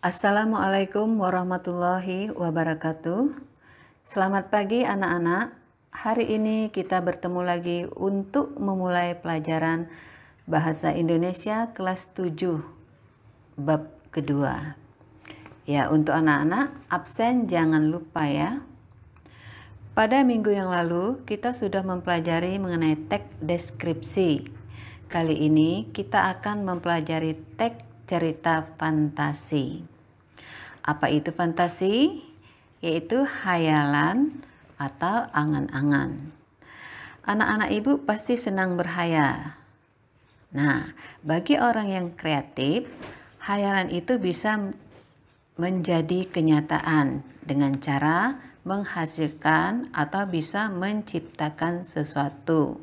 Assalamualaikum warahmatullahi wabarakatuh. Selamat pagi anak-anak. Hari ini kita bertemu lagi untuk memulai pelajaran Bahasa Indonesia kelas 7 bab kedua. Ya, untuk anak-anak absen jangan lupa ya. Pada minggu yang lalu kita sudah mempelajari mengenai teks deskripsi. Kali ini kita akan mempelajari teks cerita fantasi. Apa itu fantasi? Yaitu hayalan atau angan-angan. Anak-anak ibu pasti senang berhayal. Nah, bagi orang yang kreatif, hayalan itu bisa menjadi kenyataan dengan cara menghasilkan atau bisa menciptakan sesuatu.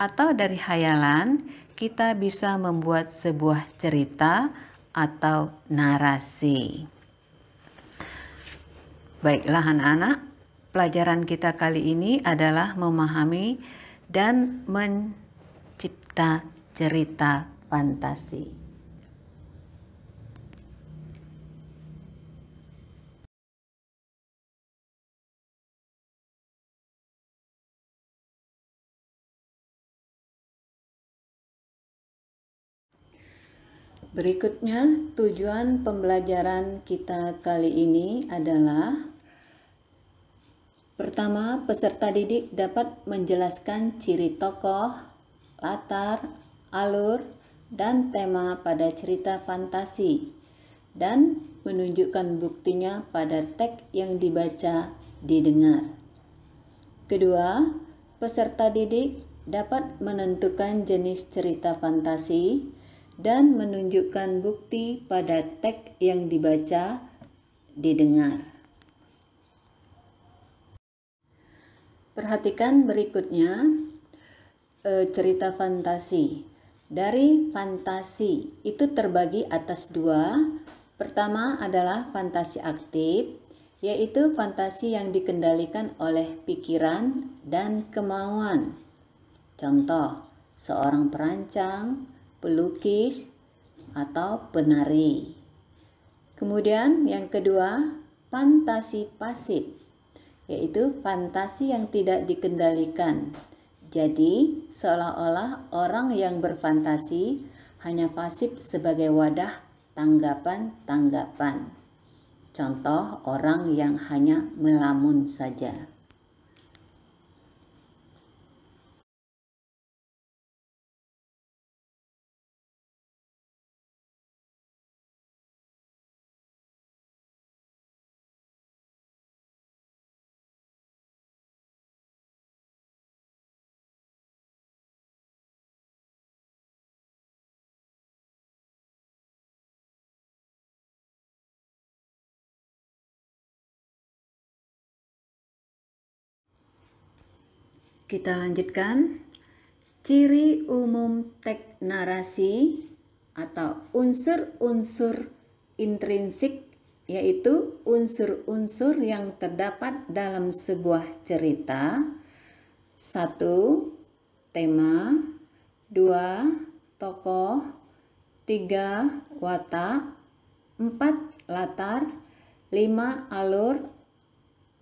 Atau dari hayalan, kita bisa membuat sebuah cerita atau narasi. Baiklah anak-anak, pelajaran kita kali ini adalah memahami dan mencipta cerita fantasi. Berikutnya, tujuan pembelajaran kita kali ini adalah: pertama, peserta didik dapat menjelaskan ciri tokoh, latar, alur, dan tema pada cerita fantasi dan menunjukkan buktinya pada teks yang dibaca didengar. Kedua, peserta didik dapat menentukan jenis cerita fantasi dan menunjukkan bukti pada teks yang dibaca didengar. Perhatikan berikutnya cerita fantasi. Dari fantasi itu terbagi atas dua. Pertama adalah fantasi aktif, yaitu fantasi yang dikendalikan oleh pikiran dan kemauan. Contoh, seorang perancang, pelukis, atau penari. Kemudian yang kedua, fantasi pasif, yaitu fantasi yang tidak dikendalikan. Jadi, seolah-olah orang yang berfantasi hanya pasif sebagai wadah tanggapan-tanggapan. Contoh, orang yang hanya melamun saja. Kita lanjutkan. Ciri umum teks narasi atau unsur-unsur intrinsik, yaitu unsur-unsur yang terdapat dalam sebuah cerita. 1. Tema. 2. Tokoh. 3. Watak. 4. Latar. 5. Alur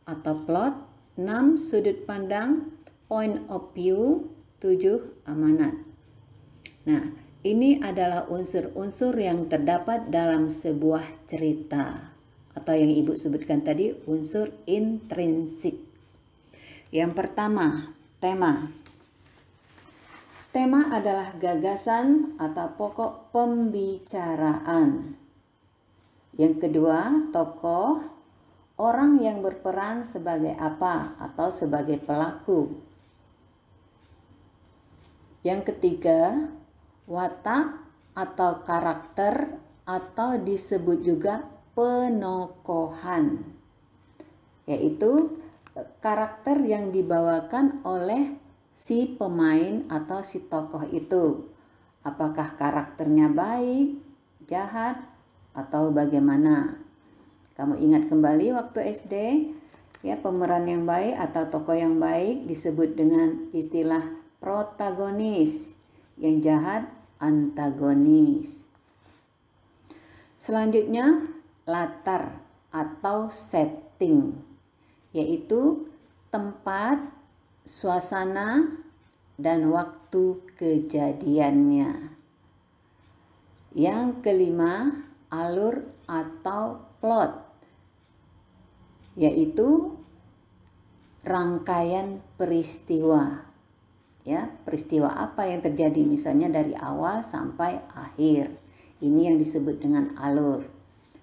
atau plot. 6. Sudut pandang, point of view. 7. Amanat. Nah, ini adalah unsur-unsur yang terdapat dalam sebuah cerita atau yang ibu sebutkan tadi unsur intrinsik. Yang pertama, tema. Tema adalah gagasan atau pokok pembicaraan. Yang kedua, tokoh, orang yang berperan sebagai apa atau sebagai pelaku. Yang ketiga, watak atau karakter atau disebut juga penokohan, yaitu karakter yang dibawakan oleh si pemain atau si tokoh itu. Apakah karakternya baik, jahat, atau bagaimana? Kamu ingat kembali waktu SD, ya, pemeran yang baik atau tokoh yang baik disebut dengan istilah protagonis, yang jahat antagonis. Selanjutnya, latar atau setting, yaitu tempat, suasana, dan waktu kejadiannya. Yang kelima, alur atau plot, yaitu rangkaian peristiwa. Ya, peristiwa apa yang terjadi misalnya dari awal sampai akhir. Ini yang disebut dengan alur.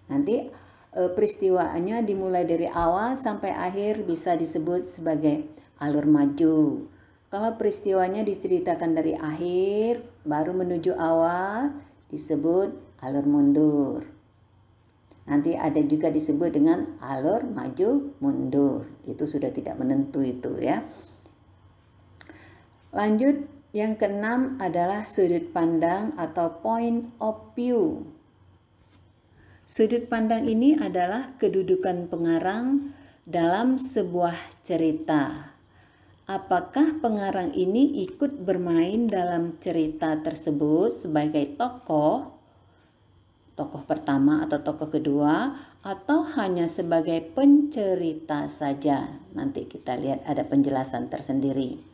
Nanti peristiwanya dimulai dari awal sampai akhir bisa disebut sebagai alur maju. Kalau peristiwanya diceritakan dari akhir baru menuju awal disebut alur mundur. Nanti ada juga disebut dengan alur maju mundur. Itu sudah tidak menentu itu ya. Lanjut, yang keenam adalah sudut pandang atau point of view. Sudut pandang ini adalah kedudukan pengarang dalam sebuah cerita. Apakah pengarang ini ikut bermain dalam cerita tersebut sebagai tokoh pertama atau tokoh kedua, atau hanya sebagai pencerita saja? Nanti kita lihat ada penjelasan tersendiri.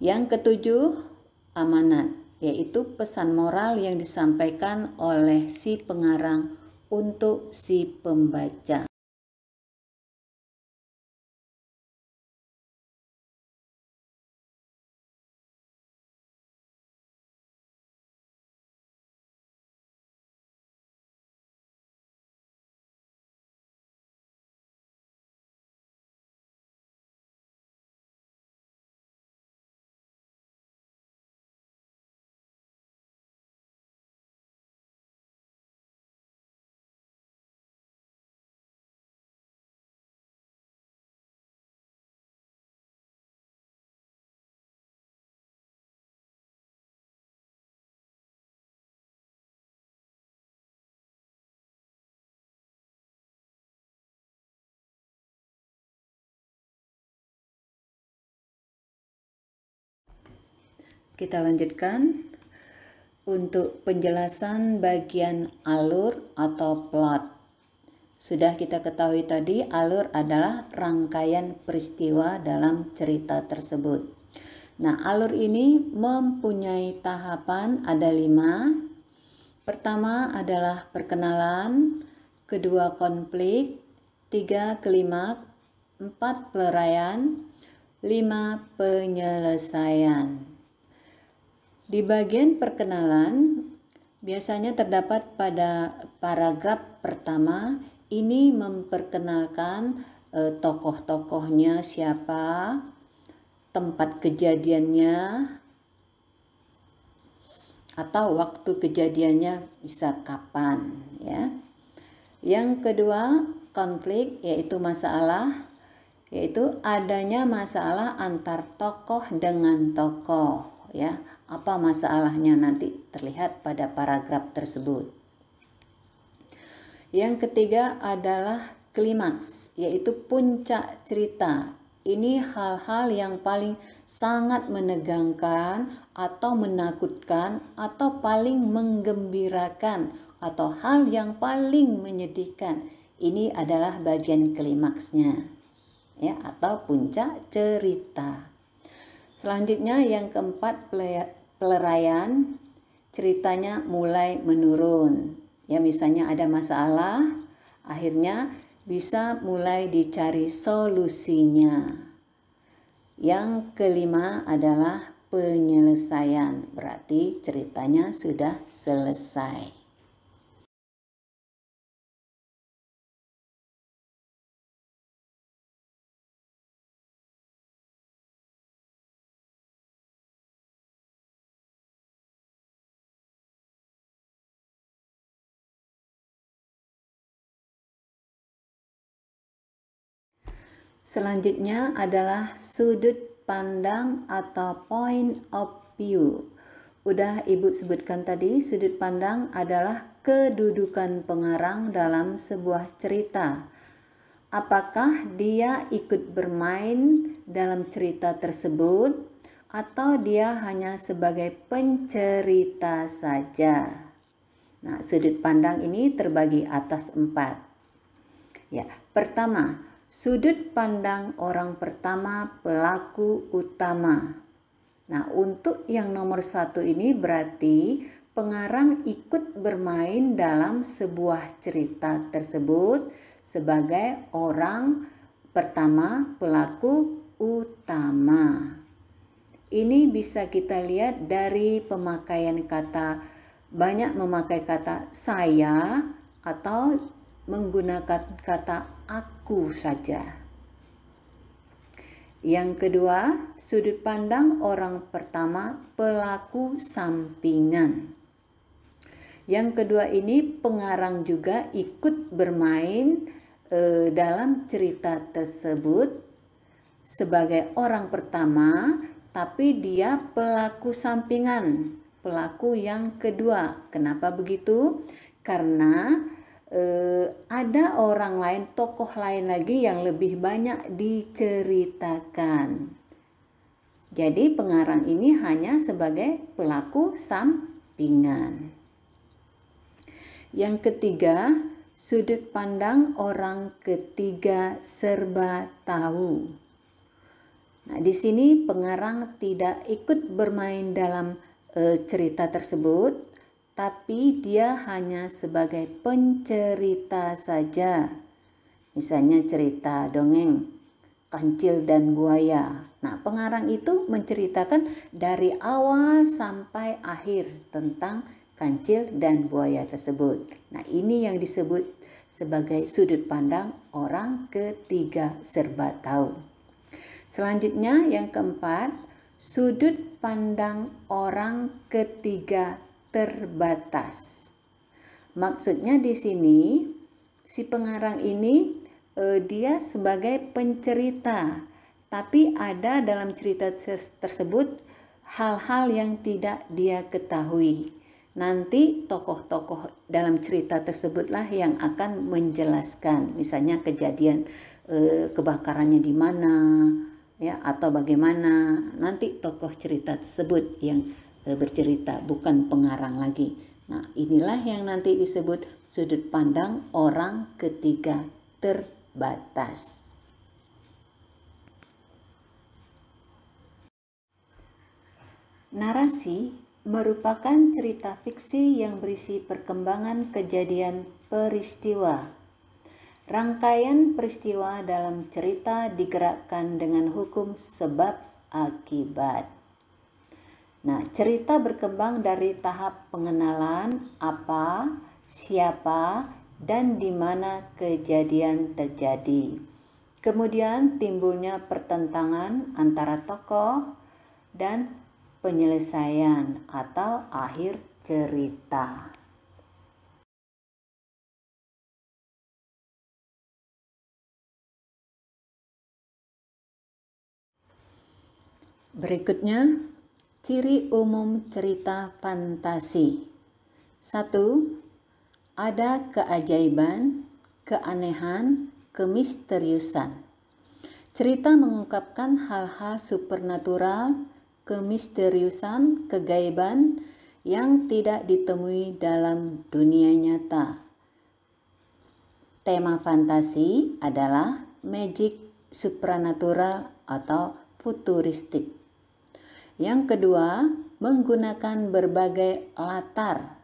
Yang ketujuh, amanat, yaitu pesan moral yang disampaikan oleh si pengarang untuk si pembaca. Kita lanjutkan untuk penjelasan bagian alur atau plot. Sudah kita ketahui tadi, alur adalah rangkaian peristiwa dalam cerita tersebut. Nah, alur ini mempunyai tahapan ada 5. Pertama adalah perkenalan, kedua konflik, 3 klimaks, 4 peluraian, 5 penyelesaian. Di bagian perkenalan biasanya terdapat pada paragraf pertama, ini memperkenalkan tokoh-tokohnya siapa, tempat kejadiannya, atau waktu kejadiannya bisa kapan ya. Yang kedua, konflik, yaitu masalah, yaitu adanya masalah antar tokoh dengan tokoh ya. Apa masalahnya nanti terlihat pada paragraf tersebut. Yang ketiga adalah klimaks, yaitu puncak cerita. Ini hal-hal yang paling sangat menegangkan atau menakutkan atau paling menggembirakan atau hal yang paling menyedihkan. Ini adalah bagian klimaksnya ya, atau puncak cerita. Selanjutnya yang keempat, peluraian, ceritanya mulai menurun. Ya, misalnya ada masalah, akhirnya bisa mulai dicari solusinya. Yang kelima adalah penyelesaian, berarti ceritanya sudah selesai. Selanjutnya adalah sudut pandang atau point of view. Udah Ibu sebutkan tadi, sudut pandang adalah kedudukan pengarang dalam sebuah cerita. Apakah dia ikut bermain dalam cerita tersebut atau dia hanya sebagai pencerita saja? Nah, sudut pandang ini terbagi atas 4. Ya, pertama, sudut pandang orang pertama pelaku utama. Nah, untuk yang nomor 1 ini berarti pengarang ikut bermain dalam sebuah cerita tersebut sebagai orang pertama pelaku utama. Ini bisa kita lihat dari pemakaian kata, banyak memakai kata saya atau menggunakan kata aku saja. Yang kedua, sudut pandang orang pertama pelaku sampingan. Yang kedua ini pengarang juga ikut bermain dalam cerita tersebut sebagai orang pertama, tapi dia pelaku sampingan, pelaku yang kedua. Kenapa begitu? Karena ada orang lain, tokoh lain lagi yang lebih banyak diceritakan. Jadi pengarang ini hanya sebagai pelaku sampingan. Yang ketiga, sudut pandang orang ketiga serba tahu. Nah, di sini pengarang tidak ikut bermain dalam cerita tersebut, tapi dia hanya sebagai pencerita saja. Misalnya cerita dongeng Kancil dan Buaya. Nah, pengarang itu menceritakan dari awal sampai akhir tentang kancil dan buaya tersebut. Nah, ini yang disebut sebagai sudut pandang orang ketiga serba tahu. Selanjutnya yang keempat, sudut pandang orang ketiga terbatas. Maksudnya di sini si pengarang ini dia sebagai pencerita, tapi ada dalam cerita tersebut hal-hal yang tidak dia ketahui. Nanti tokoh-tokoh dalam cerita tersebutlah yang akan menjelaskan, misalnya kejadian kebakarannya di mana, ya, atau bagaimana. Nanti tokoh cerita tersebut yang bercerita, bukan pengarang lagi. Nah, inilah yang nanti disebut sudut pandang orang ketiga terbatas. Narasi merupakan cerita fiksi yang berisi perkembangan kejadian peristiwa. Rangkaian peristiwa dalam cerita digerakkan dengan hukum sebab akibat. Nah, cerita berkembang dari tahap pengenalan apa, siapa, dan di mana kejadian terjadi. Kemudian timbulnya pertentangan antara tokoh dan penyelesaian atau akhir cerita. Berikutnya, ciri umum cerita fantasi. 1. Ada keajaiban, keanehan, kemisteriusan. Cerita mengungkapkan hal-hal supernatural, kemisteriusan, kegaiban yang tidak ditemui dalam dunia nyata. Tema fantasi adalah magic, supranatural, atau futuristik. Yang kedua, menggunakan berbagai latar,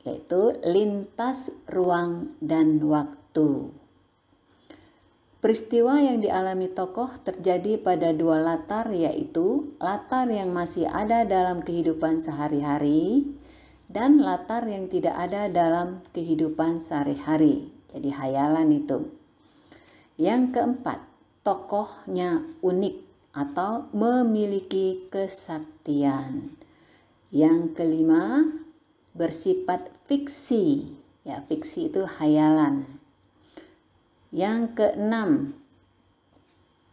yaitu lintas ruang dan waktu. Peristiwa yang dialami tokoh terjadi pada dua latar, yaitu latar yang masih ada dalam kehidupan sehari-hari dan latar yang tidak ada dalam kehidupan sehari-hari. Jadi hayalan itu. Yang keempat, tokohnya unik atau memiliki kesaktian. Yang kelima, bersifat fiksi. Ya, fiksi itu hayalan. Yang keenam,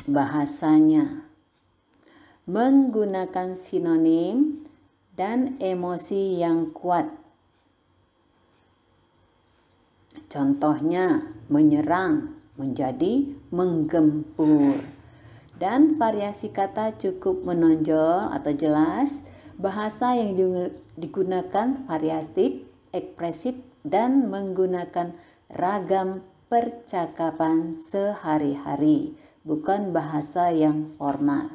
bahasanya menggunakan sinonim dan emosi yang kuat. Contohnya menyerang menjadi menggempur. Dan variasi kata cukup menonjol atau jelas Bahasa yang digunakan variatif, ekspresif, dan menggunakan ragam percakapan sehari-hari, bukan bahasa yang formal.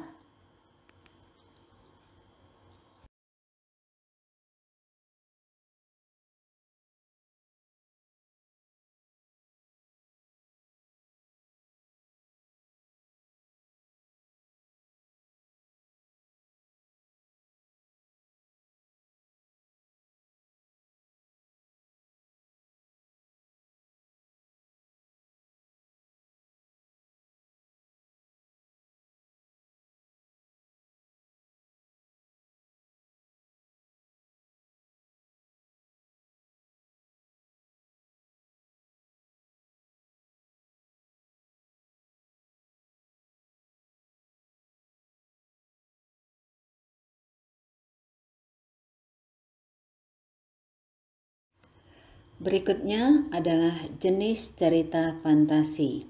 Berikutnya adalah jenis cerita fantasi.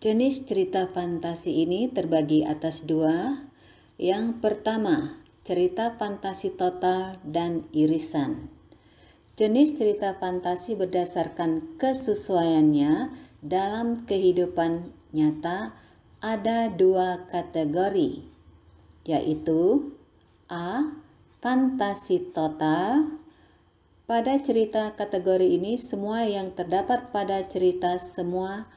Jenis cerita fantasi ini terbagi atas dua. Yang pertama, cerita fantasi total dan irisan. Jenis cerita fantasi berdasarkan kesesuaiannya dalam kehidupan nyata ada dua kategori, yaitu A. Fantasi total. Pada cerita kategori ini, semua yang terdapat pada cerita semua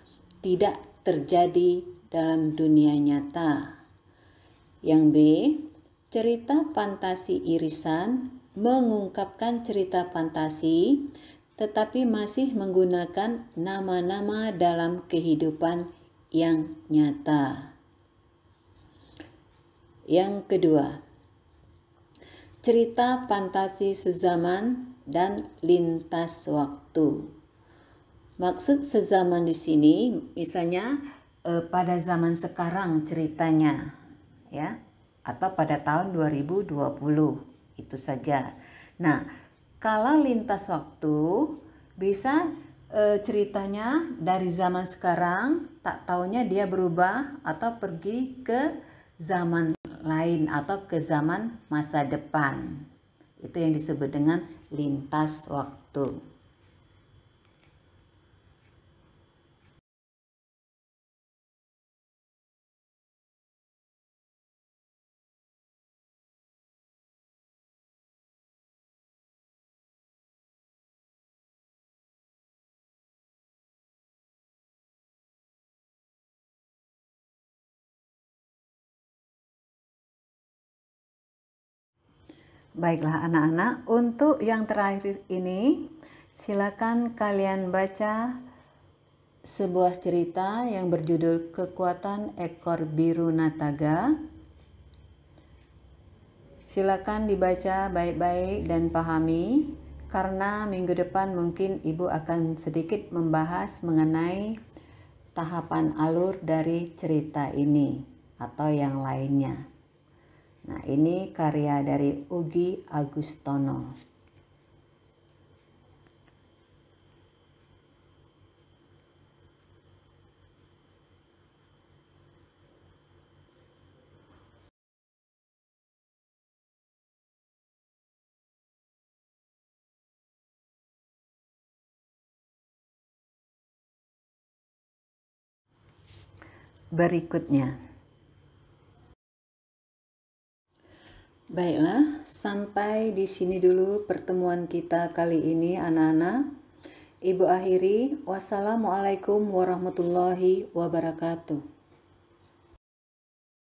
tidak terjadi dalam dunia nyata. Yang B. Cerita fantasi irisan mengungkapkan cerita fantasi tetapi masih menggunakan nama-nama dalam kehidupan yang nyata. Yang kedua, cerita fantasi sezaman dan lintas waktu. Maksud sezaman di sini misalnya pada zaman sekarang ceritanya, ya, atau pada tahun 2020, itu saja. Nah, kalau lintas waktu bisa ceritanya dari zaman sekarang, tak taunya dia berubah atau pergi ke zaman lain atau ke zaman masa depan. Itu yang disebut dengan lintas waktu. Baiklah anak-anak, untuk yang terakhir ini silakan kalian baca sebuah cerita yang berjudul Kekuatan Ekor Biru Nataga. Silakan dibaca baik-baik dan pahami, karena minggu depan mungkin Ibu akan sedikit membahas mengenai tahapan alur dari cerita ini atau yang lainnya. Nah, ini karya dari Ugi Agustono. Berikutnya. Baiklah, sampai di sini dulu pertemuan kita kali ini anak-anak. Ibu akhiri, wassalamualaikum warahmatullahi wabarakatuh.